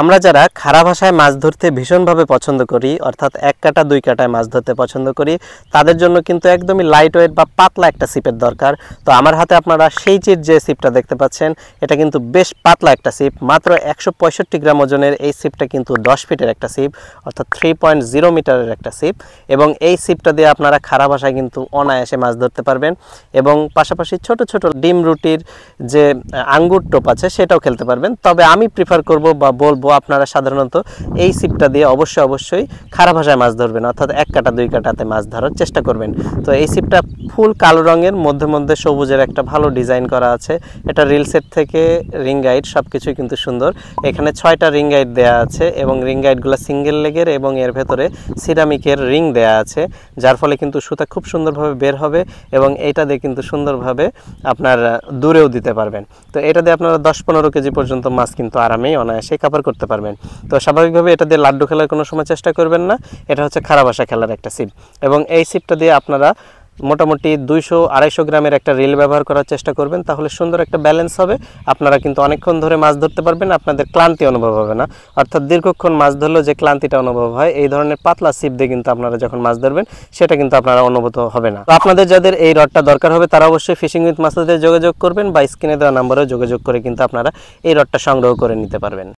আমরা যারা খাড়া ভাষায় মাছ ধরতে ভীষণভাবে পছন্দ করি, অর্থাৎ 1 কাটা 2 কাটায় মাছ ধরতে পছন্দ করি, তাদের জন্য কিন্তু একদমই লাইট ওয়েট বা পাতলা একটা ছিপের দরকার। তো আমার হাতে আপনারা সেইচির যে ছিপটা দেখতে পাচ্ছেন, এটা কিন্তু বেশ পাতলা একটা ছিপ। মাত্র 165 গ্রাম ওজনের এই ছিপটা কিন্তু 10 ফিটের একটা ছিপ, অর্থাৎ 3.0 মিটারের একটা ছিপ। এবং এই ছিপটা দিয়ে আপনারা খাড়া ভাষায় কিন্তু অনায়াসে মাছ ধরতে পারবেন। এবং পাশাপাশি ছোট ছোট ডিম রুটির যে আঙ্গুর টোপ আছে সেটাও খেলতে পারবেন। তবে আমি প্রিফার করব বা বলবো আপনারা সাধারণত এই ছিপটা দিয়ে অবশ্যই খাড়া ভাষায় মাছ ধরবেন, অর্থাৎ 1 কাটা 2 কাটাতে মাছ ধরার চেষ্টা করবেন। তো এই ছিপটা ফুল কালো রঙের, মধ্যে মধ্যে সবুজের একটা ভালো ডিজাইন করা আছে। এটা রিল সেট থেকে রিং গাইড সব কিছুই কিন্তু সুন্দর। এখানে 6টা রিং গাইড দেওয়া আছে এবং রিং গাইডগুলো সিঙ্গেল লেগের এবং এর ভেতরে সিরামিকের রিং দেওয়া আছে, যার ফলে কিন্তু সুতা খুব সুন্দরভাবে বের হবে এবং এইটা দিয়ে কিন্তু সুন্দরভাবে আপনার দূরেও দিতে পারবেন। তো এটা দিয়ে আপনারা 10-15 কেজি পর্যন্ত মাছ কিন্তু আরামেই অনায়াসে কাভার করতে পারবেন। তো স্বাভাবিকভাবে এটা দিয়ে লাড্ডু খেলার কোনো সময় চেষ্টা করবেন না। এটা হচ্ছে খাড়া ভাষা খেলার একটা ছিপ এবং এই ছিপটা দিয়ে আপনারা মোটামুটি 200-250 গ্রামের একটা রিল ব্যবহার করার চেষ্টা করবেন, তাহলে সুন্দর একটা ব্যালেন্স হবে। আপনারা কিন্তু অনেকক্ষণ ধরে মাছ ধরতে পারবেন, আপনাদের ক্লান্তি অনুভব হবে না। অর্থাৎ দীর্ঘক্ষণ মাছ ধরলেও যে ক্লান্তিটা অনুভব হয়, এই ধরনের পাতলা ছিপ দিয়ে কিন্তু আপনারা যখন মাছ ধরবেন সেটা কিন্তু আপনারা অনুভূত হবে না। তো আপনাদের যাদের এই রডটা দরকার হবে তারা অবশ্যই ফিশিং উইথ মাস্টারদের যোগাযোগ করবেন বা স্ক্রিনে দেওয়া নাম্বারেও যোগাযোগ করে কিন্তু আপনারা এই রডটা সংগ্রহ করে নিতে পারবেন।